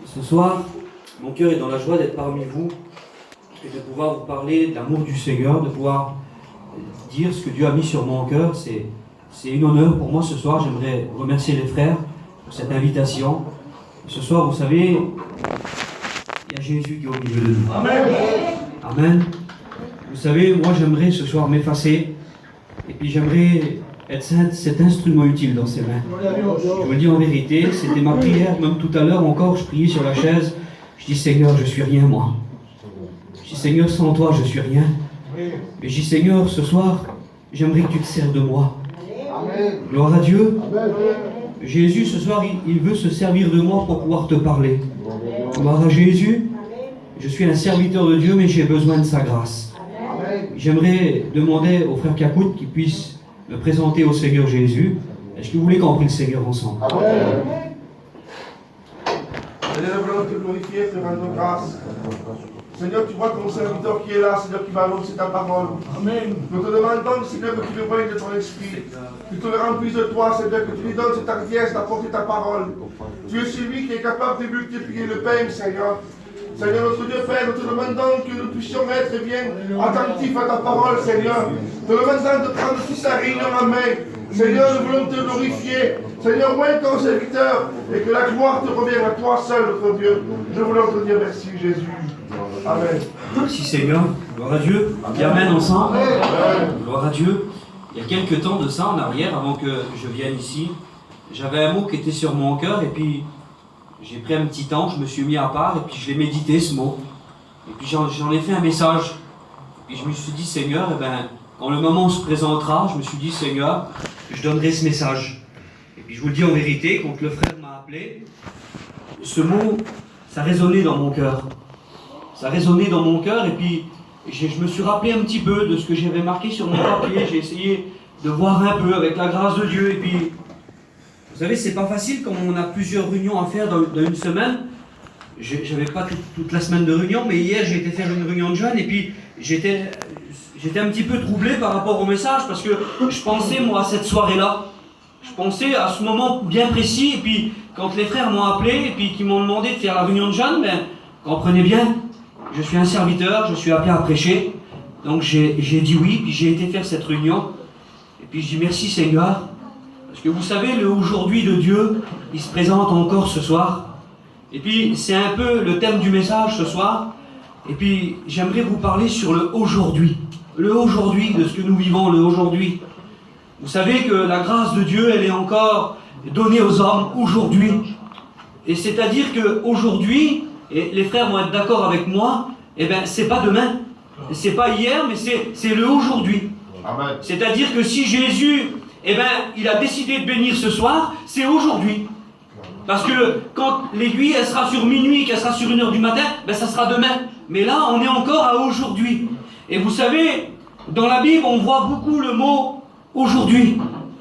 Ce soir, mon cœur est dans la joie d'être parmi vous et de pouvoir vous parler de l'amour du Seigneur, de pouvoir dire ce que Dieu a mis sur mon cœur. C'est une honneur pour moi ce soir. J'aimerais remercier les frères pour cette invitation. Ce soir, vous savez, il y a Jésus qui est au milieu de nous. Amen. Amen. Vous savez, moi j'aimerais ce soir m'effacer et puis j'aimerais être cet instrument utile dans ses mains. Je vous le dis en vérité, c'était ma prière, même tout à l'heure encore, je priais sur la chaise. Je dis Seigneur, je suis rien moi. Je dis Seigneur, sans toi, je suis rien. Mais je dis Seigneur, ce soir, j'aimerais que tu te sers de moi. Gloire à Dieu. Jésus, ce soir, il veut se servir de moi pour pouvoir te parler. Gloire à Jésus. Je suis un serviteur de Dieu, mais j'ai besoin de sa grâce. J'aimerais demander aux frères Kakout qu'ils puissent me présenter au Seigneur Jésus. Est-ce que vous voulez qu'on prie le Seigneur ensemble? Seigneur, nous voulons te glorifier, te rendre grâce. Seigneur, tu vois ton serviteur qui est là, Seigneur, qui va annoncer ta parole. Amen. Nous te demandons, Seigneur, que tu le baigne de ton esprit. Que tu le remplisses de toi, Seigneur, que tu lui donnes cette hardiesse d'apporter ta parole. Tu es celui qui est capable de multiplier le pain, Seigneur. Seigneur, notre Dieu Père, nous te demandons que nous puissions être bien attentifs à ta parole, Seigneur. Nous te demandons de prendre toute sa réunion en main. Seigneur, nous voulons te glorifier. Seigneur, oint ton serviteur et que la gloire te revienne à toi seul, notre Dieu. Nous voulons te dire merci, Jésus. Amen. Merci Seigneur. Gloire à Dieu. On dit Amen ensemble. Amen. Gloire à Dieu. Il y a quelques temps de ça en arrière, avant que je vienne ici, j'avais un mot qui était sur mon cœur et puis j'ai pris un petit temps, je me suis mis à part et puis je l'ai médité ce mot. Et puis j'en ai fait un message. Et je me suis dit Seigneur, quand le moment se présentera, je me suis dit Seigneur, je donnerai ce message. Et puis je vous le dis en vérité, quand le frère m'a appelé, ce mot, ça résonnait dans mon cœur. Ça résonnait dans mon cœur et puis je me suis rappelé un petit peu de ce que j'avais marqué sur mon papier. J'ai essayé de voir un peu avec la grâce de Dieu et puis vous savez, c'est pas facile quand on a plusieurs réunions à faire dans une semaine. J'avais pas toute la semaine de réunion, mais hier j'ai été faire une réunion de jeunes et puis j'étais un petit peu troublé par rapport au message parce que je pensais moi à cette soirée-là. Je pensais à ce moment bien précis et puis quand les frères m'ont appelé et puis qu'ils m'ont demandé de faire la réunion de jeunes, comprenez bien, je suis un serviteur, je suis appelé à prêcher. Donc j'ai dit oui, puis j'ai été faire cette réunion. Et puis je dis merci Seigneur. Parce que vous savez, le aujourd'hui de Dieu, il se présente encore ce soir. Et puis, c'est un peu le thème du message ce soir. Et puis, j'aimerais vous parler sur le aujourd'hui. Le aujourd'hui de ce que nous vivons, le aujourd'hui. Vous savez que la grâce de Dieu, elle est encore donnée aux hommes aujourd'hui. Et c'est-à-dire qu'aujourd'hui, et les frères vont être d'accord avec moi, c'est pas demain. C'est pas hier, mais c'est le aujourd'hui. Amen. C'est-à-dire que si Jésus... il a décidé de bénir ce soir, c'est aujourd'hui. Parce que quand l'aiguille, elle sera sur minuit, qu'elle sera sur 1h du matin, ça sera demain. Mais là, on est encore à aujourd'hui. Et vous savez, dans la Bible, on voit beaucoup le mot aujourd'hui.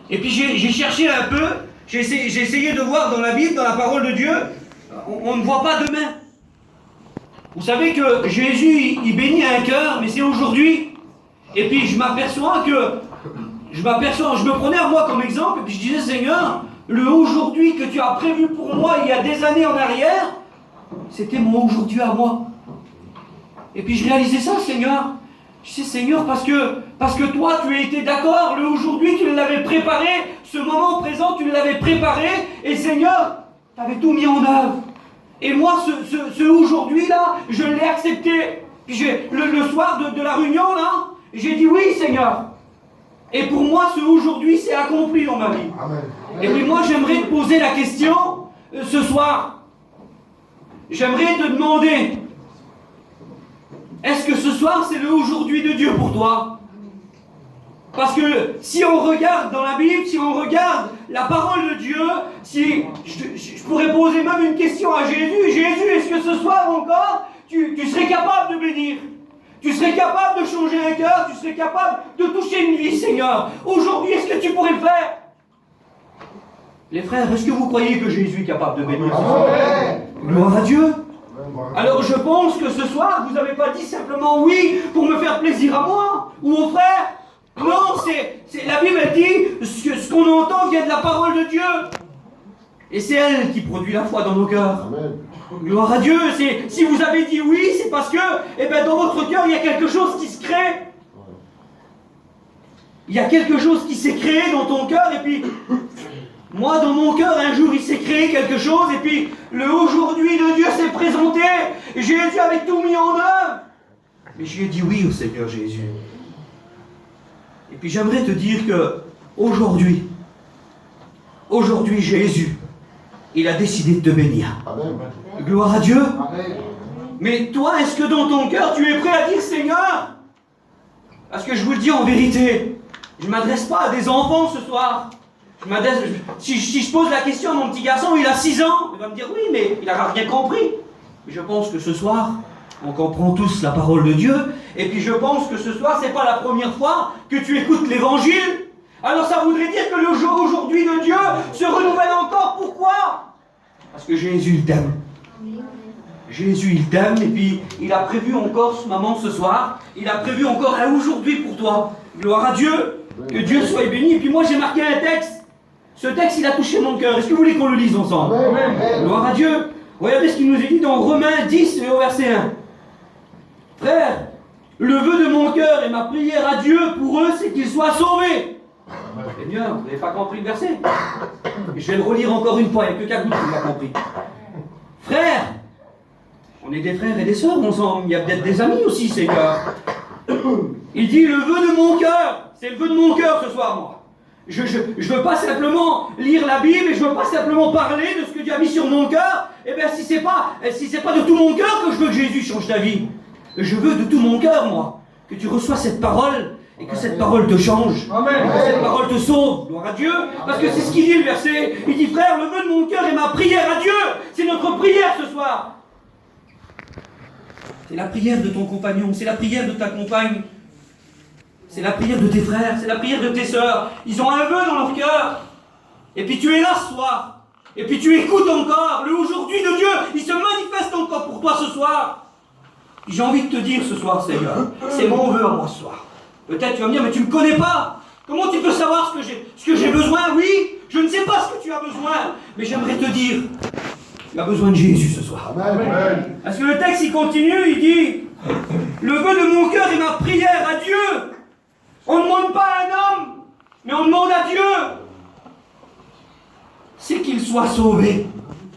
Et puis j'ai cherché un peu, j'ai essayé de voir dans la Bible, dans la parole de Dieu, on ne voit pas demain. Vous savez que Jésus, il bénit un cœur, mais c'est aujourd'hui. Et puis je m'aperçois, je me prenais à moi comme exemple, et puis je disais, Seigneur, le aujourd'hui que tu as prévu pour moi il y a des années en arrière, c'était mon aujourd'hui à moi. Et puis je réalisais ça, Seigneur. Je disais, Seigneur, parce que toi, tu as été d'accord, le aujourd'hui, tu l'avais préparé, ce moment présent, tu l'avais préparé, et Seigneur, tu avais tout mis en œuvre. Et moi, ce aujourd'hui-là, je l'ai accepté. Puis le soir de la réunion, là, j'ai dit, oui, Seigneur. Et pour moi, ce aujourd'hui, c'est accompli dans ma vie. Amen. Et puis moi, j'aimerais te poser la question ce soir. J'aimerais te demander, est-ce que ce soir, c'est le aujourd'hui de Dieu pour toi? Parce que si on regarde dans la Bible, si on regarde la parole de Dieu, si je pourrais poser même une question à Jésus. Jésus, est-ce que ce soir encore, tu serais capable de bénir? Tu serais capable de changer un cœur, tu serais capable de toucher une vie, Seigneur. Aujourd'hui, est-ce que tu pourrais le faire? Les frères, est-ce que vous croyez que Jésus est capable de bénir? Gloire à Dieu. Alors je pense que ce soir, vous n'avez pas dit simplement oui pour me faire plaisir à moi ou aux frères. Non, la Bible elle dit ce qu'on entend vient de la parole de Dieu. Et c'est elle qui produit la foi dans nos cœurs. Amen. Gloire à Dieu. Si vous avez dit oui, c'est parce que dans votre cœur, il y a quelque chose qui se crée. Il y a quelque chose qui s'est créé dans ton cœur, et puis moi, dans mon cœur, un jour, il s'est créé quelque chose, et puis le aujourd'hui de Dieu s'est présenté, et Jésus avait tout mis en œuvre. Mais j'ai dit oui au Seigneur Jésus. Et puis j'aimerais te dire que aujourd'hui, Jésus, il a décidé de te bénir. Amen. Gloire à Dieu. Amen. Mais toi, est-ce que dans ton cœur, tu es prêt à dire Seigneur? Parce que je vous le dis en vérité, je ne m'adresse pas à des enfants ce soir. Si je pose la question à mon petit garçon, il a 6 ans, il va me dire oui, mais il n'aura rien compris. Mais je pense que ce soir, on comprend tous la parole de Dieu, et puis je pense que ce soir, ce n'est pas la première fois que tu écoutes l'évangile. Alors ça voudrait dire que le jour aujourd'hui de Dieu se renouvelle encore. Pourquoi? Parce que Jésus, il t'aime. Jésus, il t'aime, et puis il a prévu encore, maman, ce soir, il a prévu encore un aujourd'hui pour toi. Gloire à Dieu, que Dieu soit béni. Et puis moi, j'ai marqué un texte. Ce texte, il a touché mon cœur. Est-ce que vous voulez qu'on le lise ensemble? Amen. Gloire à Dieu. Regardez ce qu'il nous est dit dans Romains 10 et au verset 1. Frère, le vœu de mon cœur et ma prière à Dieu pour eux, c'est qu'ils soient sauvés. Seigneur, vous n'avez pas compris le verset? Je vais le relire encore une fois, il n'y a que Kagout qui l'a compris. Frère, on est des frères et des sœurs ensemble, il y a peut-être des amis aussi, Seigneur. Il dit le vœu de mon cœur, c'est le vœu de mon cœur ce soir, moi. Je ne veux pas simplement lire la Bible et je ne veux pas simplement parler de ce que Dieu a mis sur mon cœur. Eh bien, si c'est pas de tout mon cœur que je veux que Jésus change ta vie, je veux de tout mon cœur, moi, que tu reçois cette parole et que cette parole te change. Amen. Que cette parole te sauve. Gloire à Dieu. Parce que c'est ce qu'il dit le verset. Il dit frère, le vœu de mon cœur et ma prière à Dieu. C'est notre prière ce soir. C'est la prière de ton compagnon, c'est la prière de ta compagne. C'est la prière de tes frères, c'est la prière de tes sœurs. Ils ont un vœu dans leur cœur. Et puis tu es là ce soir. Et puis tu écoutes encore. Le aujourd'hui de Dieu, il se manifeste encore pour toi ce soir. J'ai envie de te dire ce soir, Seigneur, c'est mon vœu à moi ce soir. Peut-être tu vas me dire, mais tu ne me connais pas. Comment tu peux savoir ce que j'ai besoin? Oui, je ne sais pas ce que tu as besoin. Mais j'aimerais te dire, tu as besoin de Jésus ce soir. Amen. Parce que le texte, il continue, il dit, le vœu de mon cœur et ma prière à Dieu. On ne demande pas à un homme, mais on demande à Dieu. C'est qu'il soit sauvé.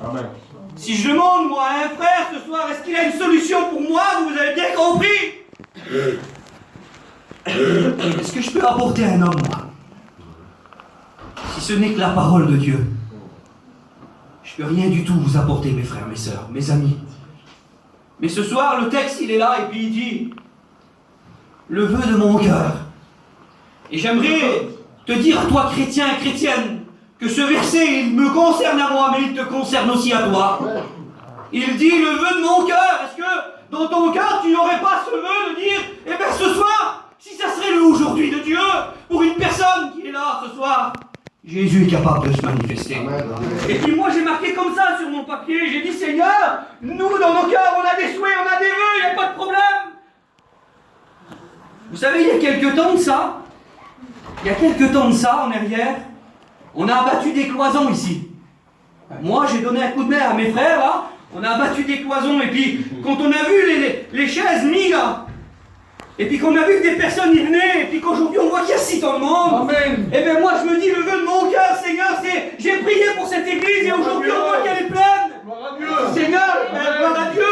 Amen. Si je demande, moi, à un frère ce soir, est-ce qu'il a une solution pour moi? Vous avez bien compris. Est-ce que je peux apporter à un homme, moi? Si ce n'est que la parole de Dieu. Je ne peux rien du tout vous apporter, mes frères, mes sœurs, mes amis. Mais ce soir, le texte, il est là, et puis il dit, le vœu de mon cœur. Et j'aimerais te dire à toi, chrétien et chrétienne, que ce verset, il me concerne à moi, mais il te concerne aussi à toi. Il dit, le vœu de mon cœur. Est-ce que dans ton cœur, tu n'aurais pas ce vœu de dire, eh bien ce soir, si ça serait le aujourd'hui de Dieu, pour une personne qui est là ce soir, Jésus est capable de se manifester. Amen. Et puis moi, j'ai marqué comme ça sur mon papier, j'ai dit, Seigneur, nous, dans nos cœurs, on a des souhaits, on a des vœux, il n'y a pas de problème. Vous savez, il y a quelques temps de ça, en arrière, on a abattu des cloisons ici. Moi, j'ai donné un coup de main à mes frères, là. On a abattu des cloisons, et puis, quand on a vu les chaises mises, là, et puis qu'on a vu que des personnes y venaient, et puis qu'aujourd'hui, on voit qu'il y a si tant de monde. Amen. Et bien moi, je me dis, le vœu de mon cœur, Seigneur, c'est, j'ai prié pour cette église, et aujourd'hui, on voit qu'elle est pleine. Gloire à Dieu. Seigneur, gloire à Dieu.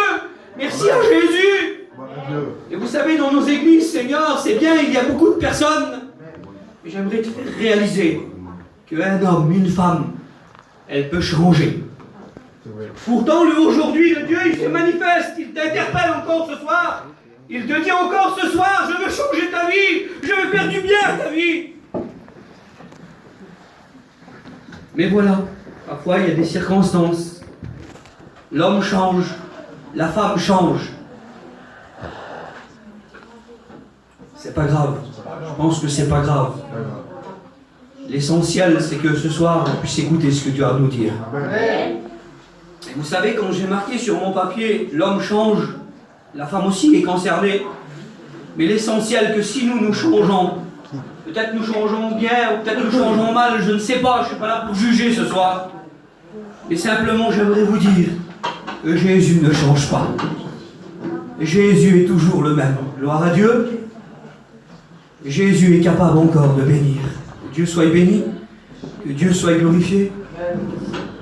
Merci à Jésus. Gloire à Dieu. Et vous savez, dans nos églises, Seigneur, c'est bien, il y a beaucoup de personnes. Mais j'aimerais te faire réaliser qu'un homme, une femme, elle peut changer. Pourtant, le aujourd'hui de Dieu, il se manifeste, il t'interpelle encore ce soir. Il te dit encore ce soir, je veux changer ta vie, je veux faire du bien à ta vie. Mais voilà, parfois il y a des circonstances. L'homme change, la femme change. C'est pas grave. Je pense que c'est pas grave. L'essentiel, c'est que ce soir, on puisse écouter ce que Dieu a à nous dire. Amen. Et vous savez, quand j'ai marqué sur mon papier, l'homme change, la femme aussi est concernée. Mais l'essentiel, que si nous changeons, peut-être nous changeons bien, ou peut-être nous changeons mal, je ne sais pas, je ne suis pas là pour juger ce soir. Mais simplement, j'aimerais vous dire que Jésus ne change pas. Jésus est toujours le même. Gloire à Dieu. Jésus est capable encore de bénir. Que Dieu soit béni. Que Dieu soit glorifié.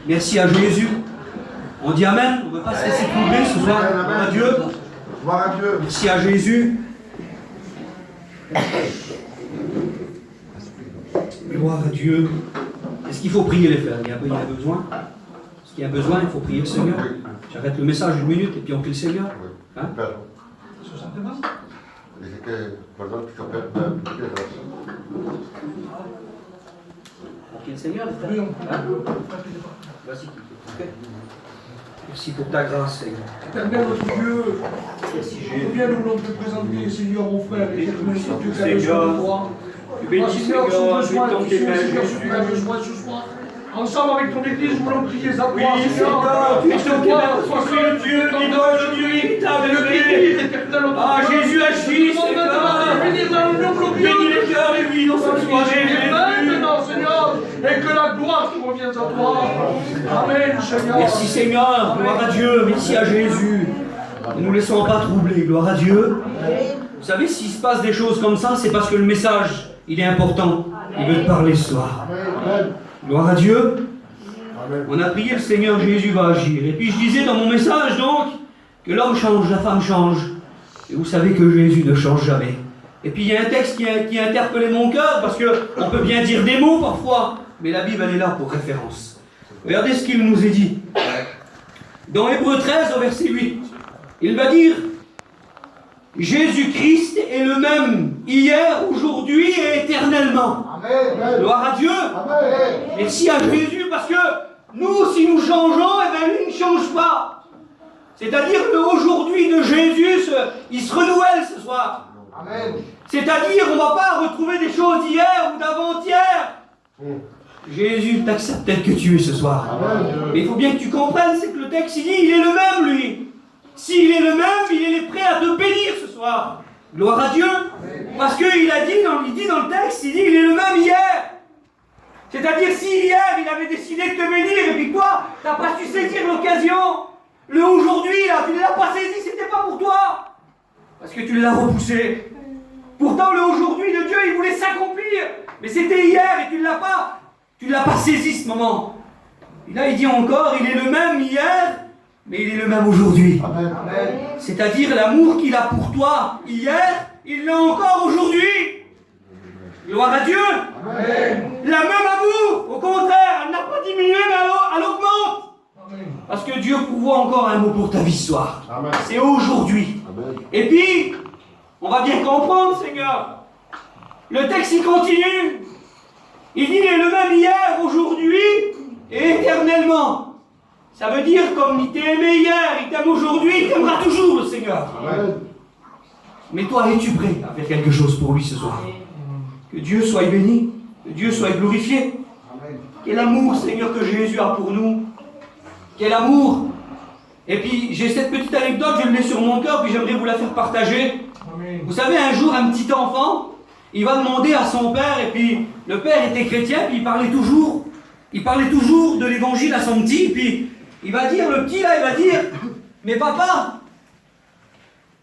Merci à Jésus. On dit Amen. On ne veut pas se laisser troubler ce soir. Gloire à Dieu. Gloire à Dieu. Merci à Jésus. Gloire à Dieu. Est-ce qu'il faut prier les frères? Il y a besoin. Est-ce qu'il y a besoin? Il faut prier le Seigneur. J'arrête le message une minute et puis on prie le Seigneur. Hein? On prie le Seigneur, les frères. Hein? Vas-y. Merci pour ta grâce, Seigneur. Éternel notre Dieu, nous bien nous voulons te présenter, Seigneur, mon frère, et que nous sommes Dieu qui a besoin de toi. Seigneur, son besoin, Seigneur, ce qui a besoin ce soir. Ensemble avec ton Église, nous voulons prier à toi, Seigneur. Tu es le Dieu, le Dieu véritable, ah, Jésus agit, Seigneur. Bénis les cœurs et vies dans cette soirée. Maintenant, Seigneur, et que la gloire te revienne à toi. Amen, Seigneur. Merci, Seigneur. Gloire à Dieu. Merci à Jésus. Ne nous laissons pas troubler. Gloire à Dieu. Vous savez, s'il se passe des choses comme ça, c'est parce que le message, il est important. Il veut te parler ce soir. Gloire à Dieu. On a prié, le Seigneur Jésus va agir. Et puis je disais dans mon message donc que l'homme change, la femme change. Et vous savez que Jésus ne change jamais. Et puis il y a un texte qui a interpellé mon cœur parce qu'on peut bien dire des mots parfois, mais la Bible elle est là pour référence. Regardez ce qu'il nous est dit. Dans Hébreux 13 au verset 8, il va dire Jésus-Christ est le même hier, aujourd'hui et éternellement. Amen. Gloire à Dieu. Amen. Merci à Jésus parce que nous, si nous changeons, eh bien, lui ne change pas. C'est-à-dire qu'aujourd'hui de Jésus, il se renouvelle ce soir. Amen. C'est-à-dire qu'on ne va pas retrouver des choses d'hier ou d'avant-hier. Jésus t'accepte tel que tu es ce soir. Amen. Mais il faut bien que tu comprennes, c'est que le texte il dit, il est le même lui. S'il est le même, il est prêt à te bénir ce soir. Gloire à Dieu. Parce qu'il dit dans le texte, il dit, il est le même hier. C'est-à-dire, si hier, il avait décidé de te bénir, et puis toi, tu n'as pas su saisir l'occasion, le aujourd'hui, là, tu ne l'as pas saisi, c'était pas pour toi. Parce que tu l'as repoussé. Pourtant, le aujourd'hui de Dieu, il voulait s'accomplir. Mais c'était hier, et tu ne l'as pas saisi ce moment. Et là, il dit encore, il est le même hier, mais il est le même aujourd'hui. Amen. C'est-à-dire l'amour qu'il a pour toi hier, il l'a encore aujourd'hui. Gloire à Dieu. Amen. La même amour, au contraire, elle n'a pas diminué, mais elle augmente. Amen. Parce que Dieu pourvoit encore un mot pour ta vie ce soir. Amen. C'est aujourd'hui. Amen. Et puis, on va bien comprendre, Seigneur. Le texte, il continue. Il dit, il est le même hier, aujourd'hui et éternellement. Ça veut dire, comme il t'a aimé hier, il t'aime aujourd'hui, il t'aimera toujours, le Seigneur. Amen. Mais toi, es-tu prêt à faire quelque chose pour lui ce soir? Que Dieu soit béni, que Dieu soit glorifié. Amen. Quel amour, Seigneur, que Jésus a pour nous. Quel amour. Et puis, j'ai cette petite anecdote, je l'ai sur mon cœur, puis j'aimerais vous la faire partager. Amen. Vous savez, un jour, un petit enfant, il va demander à son père, et puis le père était chrétien, puis il parlait toujours de l'évangile à son petit, puis il va dire, le petit là, il va dire, mais papa,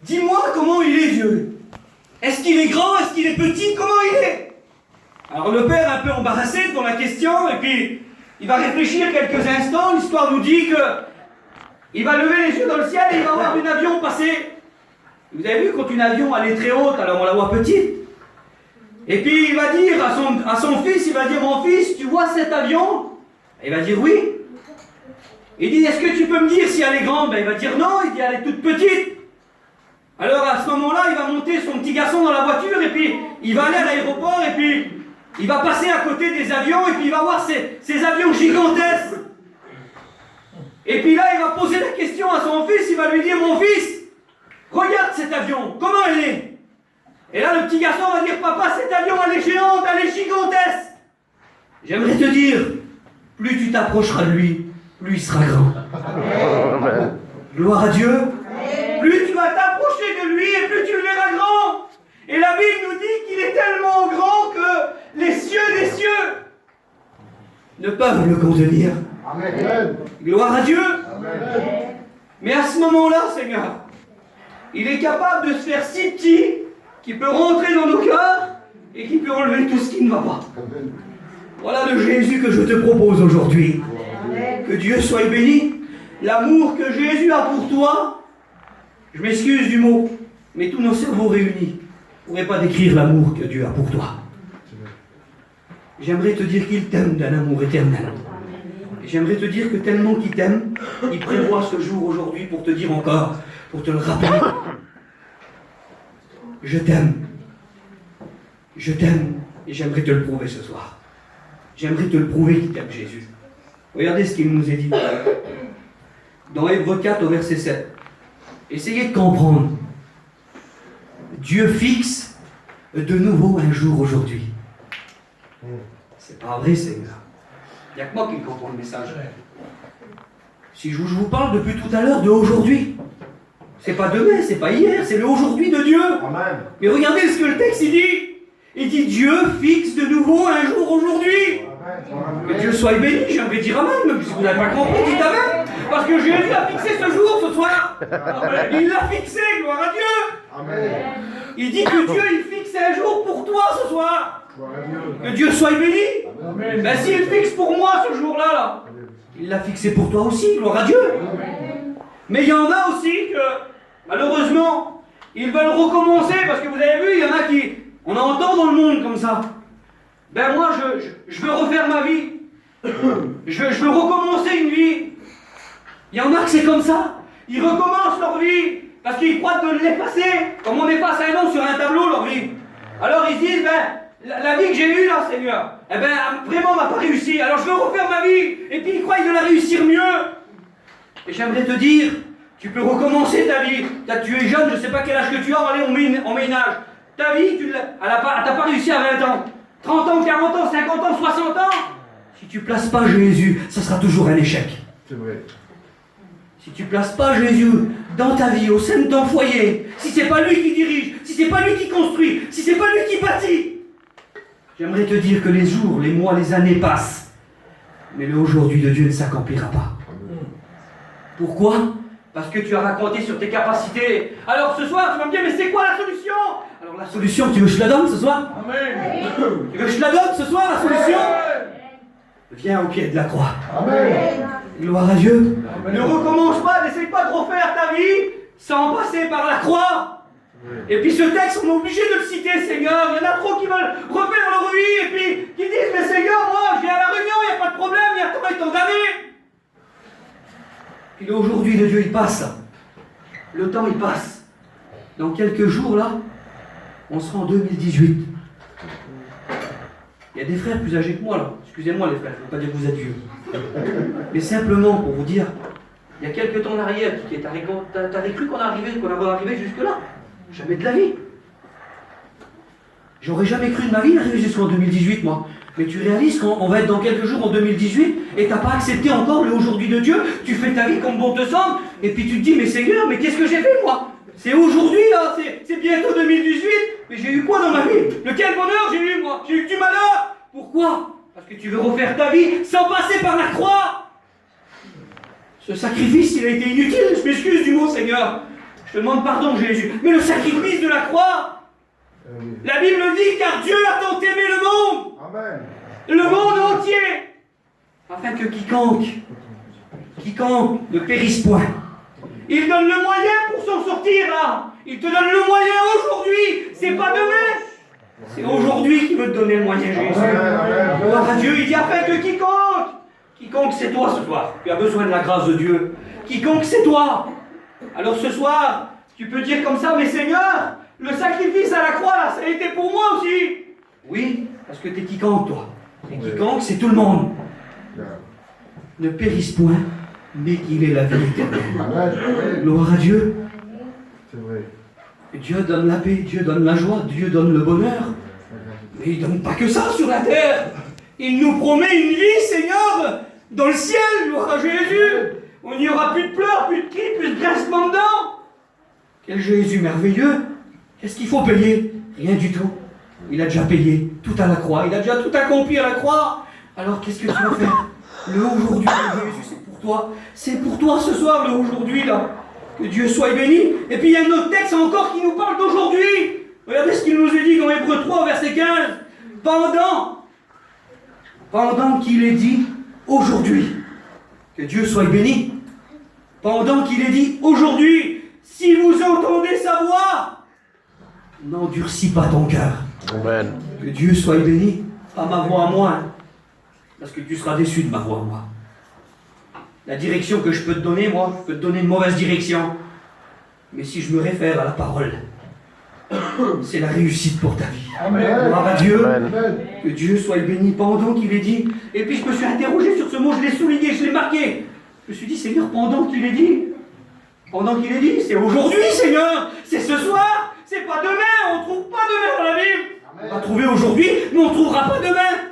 dis-moi comment il est Dieu. Est-ce qu'il est grand? Est-ce qu'il est petit? Comment il est? Alors le père, un peu embarrassé devant la question, et puis il va réfléchir quelques instants. L'histoire nous dit que il va lever les yeux dans le ciel et il va voir un avion passer. Vous avez vu, quand une avion elle est très haute, alors on la voit petite. Et puis il va dire à son fils, il va dire, mon fils, tu vois cet avion? Il va dire oui. Il dit, est-ce que tu peux me dire si elle est grande? Il va dire non, il dit, elle est toute petite. Alors à ce moment-là, il va monter son petit garçon dans la voiture et puis il va aller à l'aéroport et puis il va passer à côté des avions et puis il va voir ces avions gigantesques. Et puis là, il va poser la question à son fils, il va lui dire, mon fils, regarde cet avion, comment elle est? Et là, le petit garçon va dire, papa, cet avion, elle est géante, elle est gigantesque. J'aimerais te dire, plus tu t'approcheras de lui, plus il sera grand. Gloire à Dieu. Plus tu vas t'approcher de lui et plus tu le verras grand. Et la Bible nous dit qu'il est tellement grand que les cieux des cieux ne peuvent le contenir. Amen. Gloire à Dieu. Amen. Mais à ce moment-là, Seigneur, il est capable de se faire si petit qu'il peut rentrer dans nos cœurs et qu'il peut enlever tout ce qui ne va pas. Voilà le Jésus que je te propose aujourd'hui. Que Dieu soit béni. L'amour que Jésus a pour toi, je m'excuse du mot, mais tous nos cerveaux réunis ne pourraient pas décrire l'amour que Dieu a pour toi. J'aimerais te dire qu'il t'aime d'un amour éternel. Et j'aimerais te dire que tellement qu'il t'aime, il prévoit ce jour aujourd'hui pour te dire encore, pour te le rappeler. Je t'aime. Je t'aime et j'aimerais te le prouver ce soir. J'aimerais te le prouver qu'il t'aime Jésus. Regardez ce qu'il nous est dit dans Hébreux 4 au verset 7. Essayez de comprendre. Dieu fixe de nouveau un jour aujourd'hui. C'est pas vrai, Seigneur. Il n'y a que moi qui comprends le message. Si je vous parle depuis tout à l'heure de aujourd'hui, c'est pas demain, c'est pas hier, c'est le aujourd'hui de Dieu. Amen. Mais regardez ce que le texte il dit. Il dit Dieu fixe de nouveau un jour aujourd'hui. Que Dieu soit béni, j'aimerais dire Amen, même si vous n'avez pas compris, dites Amen. Parce que Jésus a fixé ce jour, ce soir. Il l'a fixé, gloire à Dieu. Amen. Il dit que Dieu, il fixe un jour pour toi ce soir. Que Dieu soit béni. Amen. Ben s'il fixe pour moi ce jour-là, là, il l'a fixé pour toi aussi, gloire à Dieu. Mais il y en a aussi que, malheureusement, ils veulent recommencer, parce que vous avez vu, il y en a qui, on entend dans le monde comme ça. Ben moi, je veux refaire ma vie. Je veux recommencer une vie. Il y en a que c'est comme ça. Ils recommencent leur vie parce qu'ils croient de l'effacer. Comme on efface un nom sur un tableau, leur vie. Alors ils se disent, ben, la vie que j'ai eue là, Seigneur, eh ben, vraiment, m'a pas réussi. Alors je veux refaire ma vie. Et puis ils croient de la réussir mieux. Et j'aimerais te dire, tu peux recommencer ta vie. Tu es jeune, je ne sais pas quel âge que tu as, allez, on met une âge. Ta vie, t'as pas réussi à 20 ans. 30 ans, 40 ans, 50 ans, 60 ans. Si tu places pas Jésus, ça sera toujours un échec. C'est vrai. Si tu places pas Jésus dans ta vie, au sein de ton foyer, si c'est pas lui qui dirige, si c'est pas lui qui construit, si c'est pas lui qui bâtit, j'aimerais te dire que les jours, les mois, les années passent, mais le aujourd'hui de Dieu ne s'accomplira pas. Pourquoi? Parce que tu as raconté sur tes capacités. Alors ce soir, tu vas me dire, mais c'est quoi la solution? Alors la solution, tu veux que je la donne ce soir? Amen. Tu veux que je la donne ce soir, la solution? Viens au pied de la croix. Amen. Gloire à Dieu. Ne recommence pas, n'essaye pas de refaire ta vie sans passer par la croix. Et puis ce texte, on est obligé de le citer, Seigneur. Il y en a trop qui veulent refaire leur vie et puis qui disent, mais Seigneur, moi, je viens à la réunion, il n'y a pas de problème, il y a tant d'années. Puis l'aujourd'hui de Dieu, il passe. Le temps, il passe. Dans quelques jours, là, on sera en 2018. Il y a des frères plus âgés que moi, là. Excusez-moi, les frères, je ne veux pas dire que vous êtes vieux. Mais simplement pour vous dire, il y a quelques temps en arrière, t'avais cru qu'on allait arriver jusque-là? Jamais de la vie. J'aurais jamais cru de ma vie d'arriver jusqu'en 2018, moi. Mais tu réalises qu'on va être dans quelques jours en 2018 et t'as pas accepté encore le aujourd'hui de Dieu. Tu fais ta vie comme bon te semble et puis tu te dis, mais Seigneur, mais qu'est-ce que j'ai fait, moi? C'est aujourd'hui, là, c'est bientôt 2018, mais j'ai eu quoi dans ma vie? Lequel bonheur j'ai eu, moi? J'ai eu du malheur. Pourquoi? Parce que tu veux refaire ta vie sans passer par la croix. Ce sacrifice, il a été inutile, je m'excuse du mot, Seigneur. Je te demande pardon, Jésus. Mais le sacrifice de la croix, la Bible dit, car Dieu a tant aimé le monde. Amen. Le monde entier, afin que quiconque ne périsse point. Il donne le moyen pour s'en sortir là. Il te donne le moyen aujourd'hui. C'est pas demain. C'est aujourd'hui qu'il veut te donner le moyen, Jésus. Gloire à Dieu, il dit afin que quiconque c'est toi ce soir. Tu as besoin de la grâce de Dieu. Quiconque c'est toi. Alors ce soir, tu peux dire comme ça, mais Seigneur, le sacrifice à la croix là, ça a été pour moi aussi. Oui, parce que t'es quiconque toi. Et quiconque, c'est tout le monde. Ne périsse point, mais qu'il ait la vie éternelle. Gloire à Dieu. C'est vrai. Dieu donne la paix, Dieu donne la joie, Dieu donne le bonheur. Mais il ne donne pas que ça sur la terre. Il nous promet une vie, Seigneur, dans le ciel, gloire à Jésus. On n'y aura plus de pleurs, plus de cris, plus de grincement de dents. Quel Jésus merveilleux. Qu'est-ce qu'il faut payer? Rien du tout. Il a déjà payé tout à la croix. Il a déjà tout accompli à la croix. Alors qu'est-ce que tu vas faire? Le aujourd'hui de Jésus, c'est pour toi. C'est pour toi ce soir, le aujourd'hui, là. Que Dieu soit béni. Et puis il y a un autre texte encore qui nous parle d'aujourd'hui. Regardez ce qu'il nous est dit dans Hébreux 3, verset 15. Pendant qu'il est dit aujourd'hui, que Dieu soit béni. Pendant qu'il est dit aujourd'hui, si vous entendez sa voix, n'endurcis pas ton cœur. Amen. Que Dieu soit béni. Pas ma voix à moi, hein, parce que tu seras déçu de ma voix à moi. La direction que je peux te donner, moi, je peux te donner une mauvaise direction. Mais si je me réfère à la parole, c'est la réussite pour ta vie. Amen. Gloire à Dieu. Amen. Que Dieu soit béni pendant qu'il est dit. Et puis je me suis interrogé sur ce mot, je l'ai souligné, je l'ai marqué. Je me suis dit, Seigneur, pendant qu'il est dit. Pendant qu'il est dit, c'est aujourd'hui, Seigneur. C'est ce soir. C'est pas demain. On ne trouve pas demain dans la Bible. On va trouver aujourd'hui, mais on ne trouvera pas demain.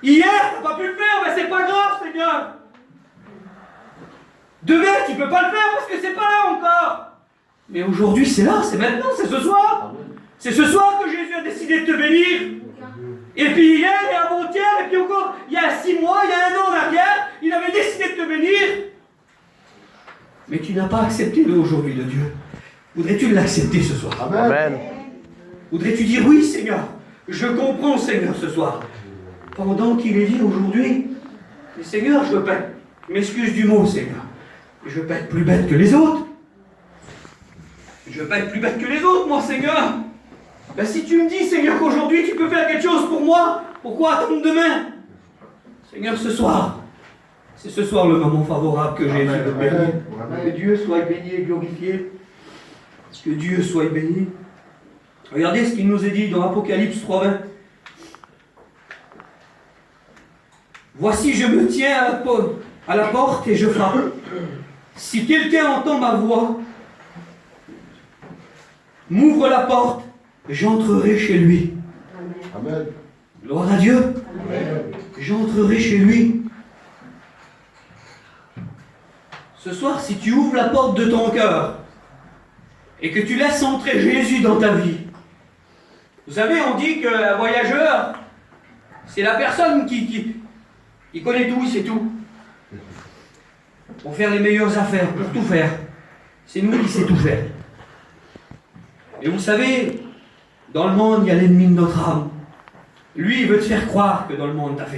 Hier, t'as pas pu le faire, mais c'est pas grave, Seigneur. Demain, tu peux pas le faire parce que c'est pas là encore. Mais aujourd'hui, c'est là, c'est maintenant, c'est ce soir. C'est ce soir que Jésus a décidé de te bénir. Et puis hier, et avant-hier, et puis encore, il y a 6 mois, il y a 1 an en arrière, il avait décidé de te bénir. Mais tu n'as pas accepté le aujourd'hui de Dieu. Voudrais-tu l'accepter ce soir? Amen. Voudrais-tu dire oui, Seigneur? Je comprends, Seigneur, ce soir. Pendant qu'il est dit aujourd'hui, mais Seigneur, je veux pas être, je m'excuse du mot, Seigneur, mais je veux pas être plus bête que les autres. Je veux pas être plus bête que les autres, moi, Seigneur. Ben, si tu me dis, Seigneur, qu'aujourd'hui tu peux faire quelque chose pour moi, pourquoi attendre demain? Seigneur, ce soir, c'est ce soir le moment favorable que Jésus veut bénir. Que Dieu soit béni et glorifié. Que Dieu soit béni. Regardez ce qu'il nous est dit dans Apocalypse 3:20. Voici, je me tiens à la porte et je frappe. Si quelqu'un entend ma voix, m'ouvre la porte, j'entrerai chez lui. Amen. Gloire à Dieu. J'entrerai chez lui. Ce soir, si tu ouvres la porte de ton cœur et que tu laisses entrer Jésus dans ta vie, vous savez, on dit qu'un voyageur, c'est la personne qui connaît tout, il sait tout. Pour faire les meilleures affaires, pour tout faire. C'est nous qui sait tout faire. Et vous savez, dans le monde, il y a l'ennemi de notre âme. Lui, il veut te faire croire que dans le monde, tu as fait